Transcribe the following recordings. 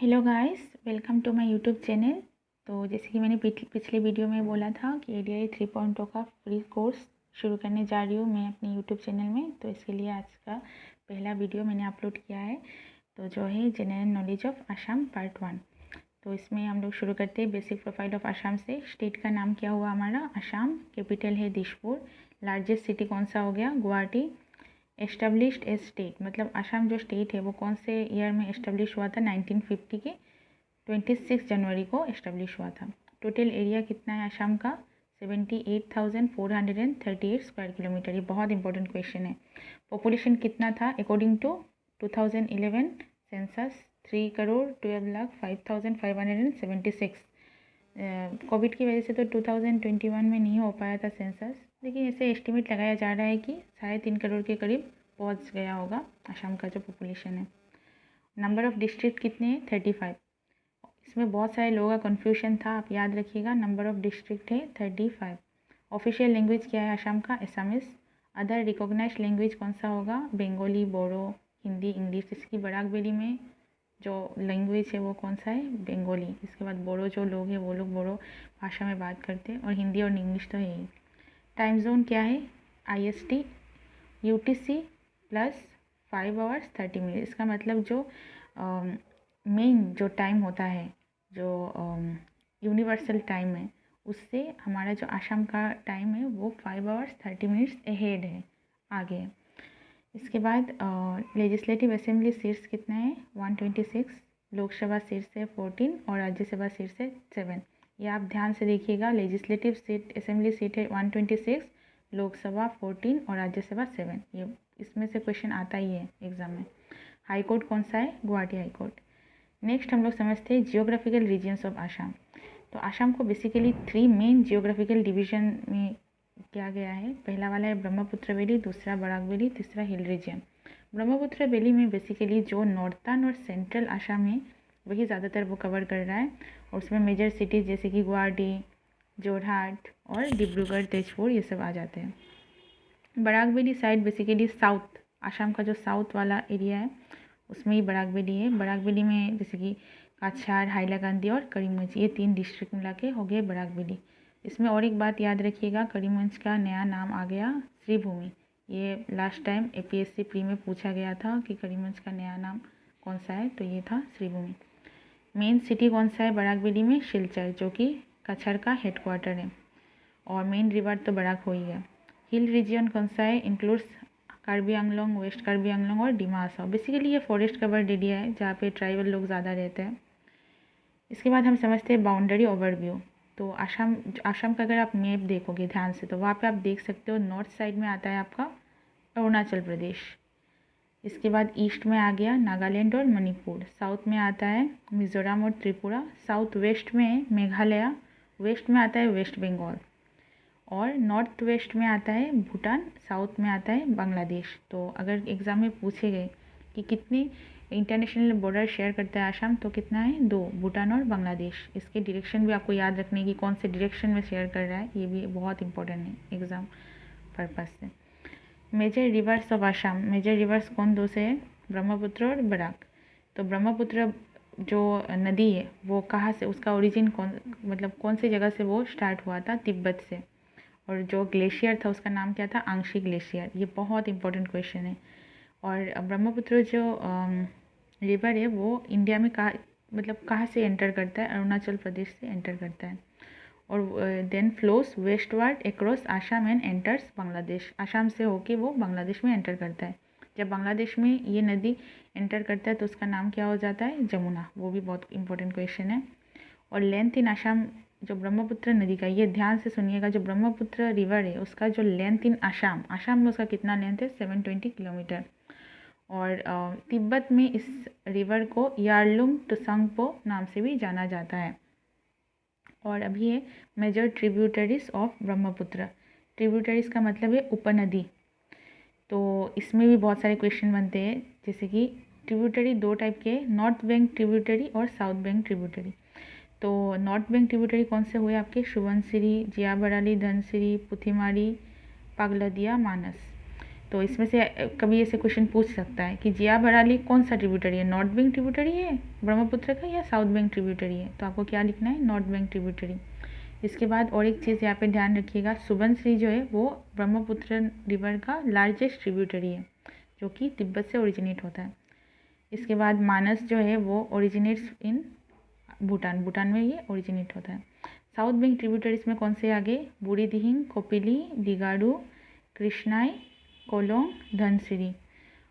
Hello guys, welcome to my YouTube channel. तो जैसे कि मैंने पिछले वीडियो में बोला था कि ADI 3.0 का फ्री कोर्स शुरू करने जा रही हूँ मैं अपने यूट्यूब चैनल में। तो इसके लिए आज का पहला वीडियो मैंने अपलोड किया है, तो जो है general knowledge of Assam part 1। तो इसमें हम लोग शुरू करते हैं बेसिक प्रोफाइल ऑफ असम से। स्टेट का नाम क्या हुआ हमारा? असम। कैपिटल है दिसपुर। लार्जेस्ट सिटी कौन सा हो गया? गुवाहाटी। एस्टेब्लिश्ड ए स्टेट मतलब असम जो स्टेट है वो कौन से ईयर में एस्टेब्लिश हुआ था? 1950 के 26 जनवरी को एस्टेब्लिश हुआ था। टोटल एरिया कितना है असम का? 78,438 स्क्वायर किलोमीटर। ये बहुत इंपॉर्टेंट क्वेश्चन है। पॉपुलेशन कितना था अकॉर्डिंग टू 2011 सेंसस? 3,12,05,576। कोविड की वजह से तो 2021 में नहीं हो पाया था सेंसस, लेकिन ऐसे एस्टिमेट लगाया जा रहा है कि 3.5 करोड़ के करीब पहुंच गया होगा असम का जो पॉपुलेशन है। नंबर ऑफ डिस्ट्रिक्ट कितने हैं? 35। इसमें बहुत सारे लोगों का कन्फ्यूजन था, आप याद रखिएगा। नंबर ऑफ डिस्ट्रिक्ट है 35। ऑफिशियल लैंग्वेज क्या है असम का? असमीज। अदर रिकॉग्नाइज्ड लैंग्वेज कौन सा होगा? बंगाली, बोडो, हिंदी, इंग्लिश। इसकी बराक वैली में जो लैंग्वेज है वो कौन सा है? बंगाली। इसके बाद बोडो जो लोग हैं वो लोग बोडो भाषा में बात करते हैं, और हिंदी और इंग्लिश तो है ही। टाइम जोन क्या है? IST UTC plus 5 hours 30 minute. इसका मतलब जो मेन जो टाइम होता है, जो यूनिवर्सल टाइम है, उससे हमारा जो असम का टाइम है वो 5 आवर्स 30 मिनट्स अहेड है, आगे है। इसके बाद लेजिस्लेटिव असेंबली सीट्स कितने हैं? 126। लोकसभा सीट्स है 14 और राज्यसभा सीट्स है 7। ये आप ध्यान से देखिएगा। लेजिस्लेटिव सीट असेंबली सीट है 126, लोकसभा 14 और राज्यसभा 7। ये इसमें से क्वेश्चन आता ही है एग्जाम में। हाई कोर्ट कौन सा है? Guwahati high court. नेक्स्ट हम लोग समझते हैं जियोग्राफिकल रीजन्स ऑफ असम। तो असम को बेसिकली 3 मेन जियोग्राफिकल डिवीजन में किया गया है। पहला वाला है ब्रह्मपुत्र वैली, दूसरा बराक वैली, तीसरा हिल रीजन। ब्रह्मपुत्र वैली में बेसिकली जो नॉर्थर्न और सेंट्रल असम है वही ज़्यादातर वो कवर कर रहा है, और उसमें मेजर सिटीज़ जैसे कि गुवाहाटी, जोरहाट और डिब्रूगढ़, तेजपुर ये सब आ जाते हैं। Barak valley side basically south Assam का जो साउथ वाला एरिया है उसमें ही बराक वैली है। बराक वैली में जैसे कि काछार, हाइलाकांदी और करीमगंज, ये 3 डिस्ट्रिक्ट मिला के हो गए बराक वैली। इसमें और एक बात याद रखिएगा, करीमगंज का नया नाम आ गया श्रीभूमि। ये लास्ट टाइम APSC प्री में पूछा गया था कि करीमगंज का नया नाम कौन सा है, तो ये था श्रीभूमि। मेन सिटी कौन सा है बराक वैली में? सिलचर, जो कि कछार का हेडक्वार्टर है, और मेन रिवर तो बराक हो ही है। हिल रीजन कौन सा है? इंक्लूड्स कार्बी आंगलोंग, वेस्ट कार्बी आंगलोंग और डिमा हसाओ। बेसिकली ये फॉरेस्ट कवर्ड एरिया है जहाँ पे ट्राइबल लोग ज़्यादा रहते हैं। इसके बाद हम समझते हैं बाउंड्री ओवरव्यू। तो असम का अगर आप मैप देखोगे ध्यान से तो वहाँ पे आप देख सकते हो नॉर्थ साइड में आता है आपका अरुणाचल प्रदेश। इसके बाद ईस्ट में आ गया नागालैंड और मणिपुर। साउथ में आता है मिजोरम और त्रिपुरा। साउथ वेस्ट में मेघालय। वेस्ट में आता है वेस्ट बंगाल, और नॉर्थ वेस्ट में आता है भूटान। साउथ में आता है बांग्लादेश। तो अगर एग्ज़ाम में पूछे गए कि कितने इंटरनेशनल बॉर्डर शेयर करता है असम, तो कितना है? 2, भूटान और बांग्लादेश। इसके डायरेक्शन भी आपको याद रखने की, कौन से डायरेक्शन में शेयर कर रहा है, ये भी बहुत इंपॉर्टेंट है एग्ज़ाम पर्पज़ से। Major rivers of Assam. Major rivers कौन दो से है? ब्रह्मपुत्र और बराक। तो ब्रह्मपुत्र जो नदी है वो कहाँ से, उसका ओरिजिन कौन, मतलब कौन सी जगह से वो स्टार्ट हुआ था? तिब्बत से। और जो ग्लेशियर था उसका नाम क्या था? आंशी ग्लेशियर। ये बहुत इंपॉर्टेंट क्वेश्चन है। और ब्रह्मपुत्र जो रिवर है वो इंडिया में कहाँ से एंटर करता है? अरुणाचल प्रदेश से एंटर करता है, और then flows westward across Assam and enters Bangladesh. Assam से होके वो बांग्लादेश में एंटर करता है। जब बांग्लादेश में ये नदी एंटर करता है तो उसका नाम क्या हो जाता है? जमुना। वो भी बहुत इंपॉर्टेंट क्वेश्चन है। और लेंथ इन आसाम, जो ब्रह्मपुत्र नदी का, ये ध्यान से सुनिएगा, जो ब्रह्मपुत्र रिवर है उसका जो लेंथ इन आसाम में उसका कितना लेंथ है? 720 किलोमीटर। और तिब्बत में इस रिवर को यारलुंग टुसंगपो नाम से भी जाना जाता है। और अभी है major tributaries of Brahmaputra. Tributaries का मतलब है उपनदी। तो इसमें भी बहुत सारे क्वेश्चन बनते हैं, जैसे कि ट्रिब्यूटरी 2 टाइप के, नॉर्थ बैंक ट्रिब्यूटरी और साउथ बैंक ट्रिब्यूटरी। तो नॉर्थ बैंक ट्रिब्यूटरी कौन से हुए आपके? सुबनसिरी, जियाबराली, धनसिरी, पुथिमारी, पागलदिया, मानस। तो इसमें से कभी ऐसे क्वेश्चन पूछ सकता है कि जिया बराली कौन सा ट्रिब्यूटरी है, नॉर्थ बैंक ट्रिब्यूटरी है ब्रह्मपुत्र का या साउथ बैंक ट्रिब्यूटरी है, तो आपको क्या लिखना है, नॉर्थ बैंक ट्रिब्यूटरी। इसके बाद और एक चीज़ यहाँ पे ध्यान रखिएगा, सुबनसिरी जो है वो ब्रह्मपुत्र रिवर का लार्जेस्ट ट्रिब्यूटरी है जो कि तिब्बत से ओरिजिनेट होता है। इसके बाद मानस जो है वो ओरिजिनेट्स इन भूटान, भूटान में ये ओरिजिनेट होता है। साउथ बैंक ट्रिब्यूटरीज में कौन से आगे, बूढ़ी दिहिंग, कोपिली, दिगाड़ू, कृष्णाई, कोलोंग, धनसिरी।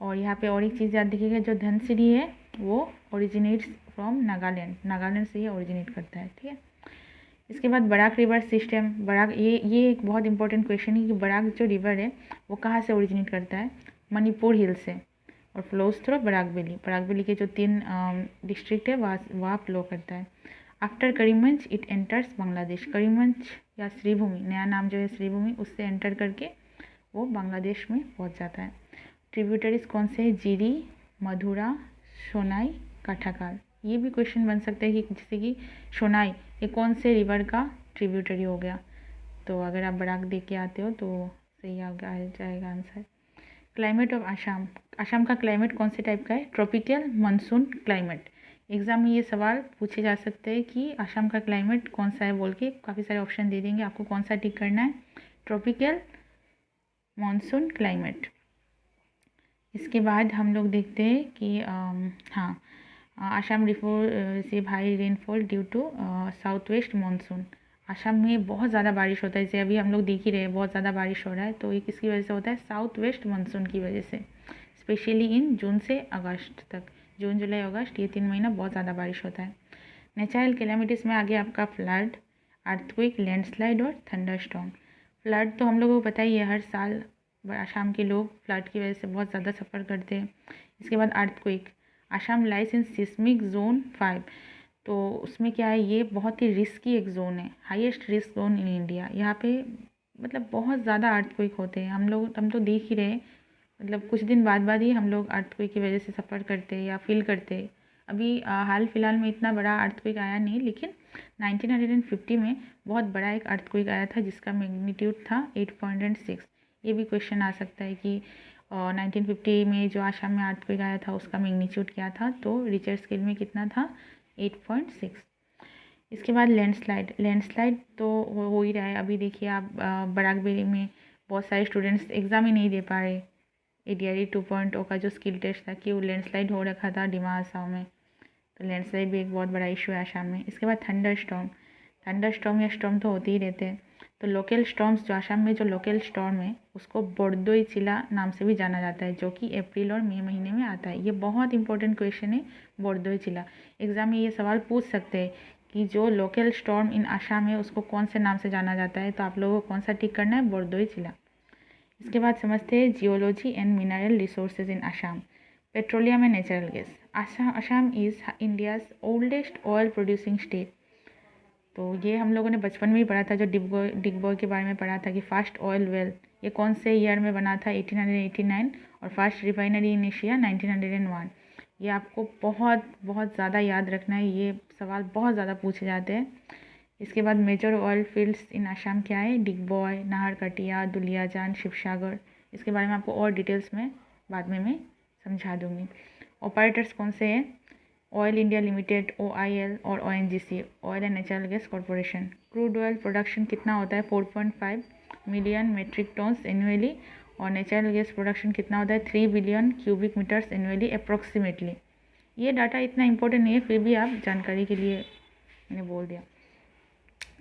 और यहाँ पे और एक चीज़ याद रखिएगा, जो धनसिरी है वो ओरिजिनेट्स फ्रॉम नागालैंड, नागालैंड से ये ओरिजिनेट करता है, ठीक है। इसके बाद बराक रिवर सिस्टम, बराक ये एक बहुत इंपॉर्टेंट क्वेश्चन है कि बराक जो रिवर है वो कहाँ से ओरिजिनेट करता है, मणिपुर हिल से, और फ्लोज थ्रू बराक वैली के जो 3 डिस्ट्रिक्ट है वहाँ फ्लो करता है। After Karimganj it enters Bangladesh, Karimganj या श्रीभूमि, नया नाम जो है श्रीभूमि, उससे एंटर करके वो बांग्लादेश में पहुँच जाता है। ट्रिब्यूटरीज कौन से है, जीरी, मधुरा, सोनाई, काठाकाल। ये भी क्वेश्चन बन सकता है कि जैसे कि सोनाई ये कौन से रिवर का ट्रिब्यूटरी हो गया, तो अगर आप बराक देख के आते हो तो सही आ जाएगा answer. Climate of Assam, Assam का क्लाइमेट कौन से टाइप का है, ट्रॉपिकल मानसून क्लाइमेट। एग्जाम में ये सवाल पूछे जा सकते हैं कि आसाम का क्लाइमेट कौन सा है बोल के, काफ़ी सारे ऑप्शन दे देंगे, आपको कौन सा टिक करना है, ट्रॉपिकल मानसून क्लाइमेट। इसके बाद हम लोग देखते हैं कि हाँ, Assam receive high rainfall due to south west monsoon. Assam में बहुत ज़्यादा बारिश होता है, जैसे अभी हम लोग देख ही रहे हैं बहुत ज़्यादा बारिश हो रहा है, तो ये किसकी वजह से होता है, साउथ वेस्ट मानसून की वजह से। स्पेशली इन जून से अगस्त तक, जून जुलाई अगस्त ये 3 महीना बहुत ज़्यादा बारिश होता है। नेचुरल कैलेमिटीज़ में आगे आपका फ्लड, अर्थक्वेक, लैंडस्लाइड और थंडरस्टॉर्म। फ्लड तो हम लोगों को पता ही है, हर साल आसाम के लोग फ्लड की वजह से बहुत ज़्यादा सफ़र करते हैं। इसके बाद अर्थक्वेक, आसाम लाइस इन सिस्मिक जोन 5, तो उसमें क्या है, ये बहुत ही रिस्की एक जोन है, highest risk zone in India. यहाँ पे मतलब बहुत ज़्यादा अर्थक्वेक होते हैं, हम तो देख ही रहे, मतलब कुछ दिन बाद ही हम लोग अर्थक्वेक की वजह से सफ़र करते हैं या फील करते हैं। अभी हाल फिलहाल में इतना बड़ा अर्थक्वेक आया नहीं, लेकिन 1950 में बहुत बड़ा एक अर्थक्वेक आया था जिसका मैग्नीट्यूड था 8.6। ये भी क्वेश्चन आ सकता है कि 1950 में जो आसाम में अर्थक्वेक आया था उसका मैग्नीट्यूड क्या था, तो रिचर स्केल में कितना था, 8.6। इसके बाद लैंडस्लाइड तो हो ही रहा है, अभी देखिए आप बराकबेली में बहुत सारे स्टूडेंट्स एग्ज़ाम ही नहीं दे पा रहे। ADRE 2.0 का जो स्किल टेस्ट था कि वो लैंडस्लाइड हो रखा था डिमा आसाम में, तो लैंडस्लाइड भी एक बहुत बड़ा इशू है आसाम में। इसके बाद थंडरस्टॉर्म या स्टॉर्म तो होते ही रहते हैं, तो लोकल स्टॉर्म्स जो आसाम में जो लोकल स्टॉर्म है उसको बोर्दोई चिला नाम से भी जाना जाता है, जो कि अप्रैल और मई महीने में आता है। ये बहुत इंपॉर्टेंट क्वेश्चन है, बोर्दोई चिला। एग्जाम में ये सवाल पूछ सकते हैं कि जो लोकल स्टॉर्म इन आसाम है उसको कौन से नाम से जाना जाता है, तो आप लोगों को कौन सा टिक करना है, बोर्दोई चिला। इसके बाद समझते हैं geology and mineral resources in Assam. Petroleum and natural gas, Assam is India's oldest oil producing state. तो ये हम लोगों ने बचपन में ही पढ़ा था, जो डिगबोय के बारे में पढ़ा था कि फर्स्ट ऑयल वेल ये कौन से ईयर में बना था, 1889, और फर्स्ट रिफाइनरी इन एशिया 1901। ये आपको बहुत ज़्यादा याद रखना है, ये सवाल बहुत ज़्यादा पूछे जाते हैं। इसके बाद major oil fields in Assam क्या है, डिगबॉय, नाहरकटिया, दुलियाजान, शिवसागर। इसके बारे में आपको और डिटेल्स में बाद में मैं समझा दूँगी। ऑपरेटर्स कौन से हैं, ऑयल इंडिया लिमिटेड, OIL और ONGC, oil and natural gas corporation. Crude oil production कितना होता है, 4.5 मिलियन मेट्रिक टन्स एनुअली, और नेचुरल गैस प्रोडक्शन कितना होता है, 3 billion cubic meters annually approximately. ये डाटा इतना इंपॉर्टेंट नहीं है, फिर भी आप जानकारी के लिए मैंने बोल दिया।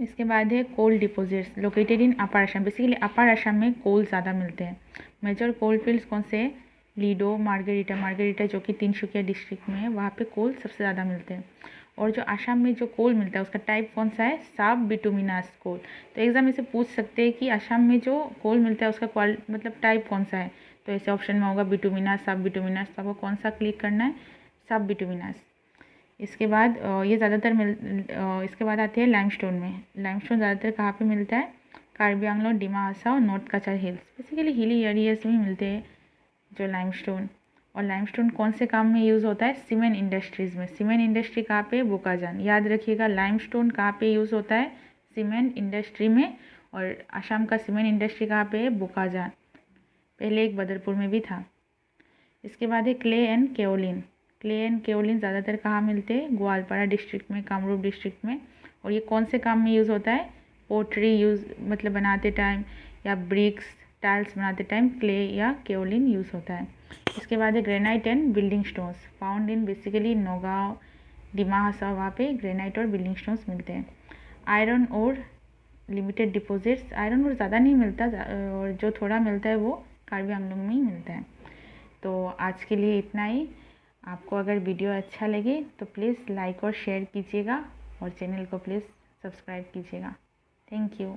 इसके बाद है coal deposits located in upper Assam. Basically upper Assam में कोल ज़्यादा मिलते हैं। मेजर कोल फील्ड्स कौन से हैं, लीडो, मार्गेरिटा जो कि तिनसुकिया डिस्ट्रिक्ट में है, वहाँ पे कोल सबसे ज़्यादा मिलते हैं। और जो आसाम में जो कोल मिलता है उसका टाइप कौन सा है, सब बिटुमिनस कोल। तो एग्जाम में से पूछ सकते हैं कि आसाम में जो कोल मिलता है उसका मतलब टाइप कौन सा है, तो ऐसे ऑप्शन में होगा बिटुमिनस, सब बिटुमिनस। तो आपको कौन सा क्लिक करना है, सब बिटुमिनस। इसके बाद ये ज़्यादातर इसके बाद आते हैं लाइमस्टोन में। लाइमस्टोन ज़्यादातर कहाँ पे मिलता है, कार्बी आंगलों, डिमा हासाओ और North Cachar hills, basically hilly areas में मिलते हैं जो लाइमस्टोन। और लाइमस्टोन कौन से काम में यूज़ होता है, सीमेंट इंडस्ट्रीज़ में। सीमेंट इंडस्ट्री कहाँ पे, बोकाजान। याद रखिएगा लाइमस्टोन कहाँ पे यूज़ होता है, सीमेंट इंडस्ट्री में, और आसाम का सीमेंट इंडस्ट्री कहाँ पे है, बोकाजान। पहले एक बदरपुर में भी था। इसके बाद है clay and kaolin. Clay and kaolin ज़्यादातर कहाँ मिलते हैं? ग्वालपाड़ा डिस्ट्रिक्ट में, कामरूप डिस्ट्रिक्ट में। और ये कौन से काम में यूज़ होता है? पोट्री यूज़ मतलब बनाते टाइम या ब्रिक्स टाइल्स बनाते टाइम क्ले या केओलिन यूज़ होता है। इसके बाद है granite and building stones found in basically Nagaon, Dima Hasao, वहाँ पे ग्रेनाइट और बिल्डिंग स्टोन्स मिलते हैं। आयरन और लिमिटेड डिपॉजिट्स, आयरन और ज़्यादा नहीं मिलता और जो थोड़ा मिलता है वो कार्बी आंगलोंग में ही मिलता है। तो आज के लिए इतना ही। आपको अगर वीडियो अच्छा लगे तो प्लीज़ लाइक और शेयर कीजिएगा और चैनल को प्लीज़ सब्सक्राइब कीजिएगा। Thank you.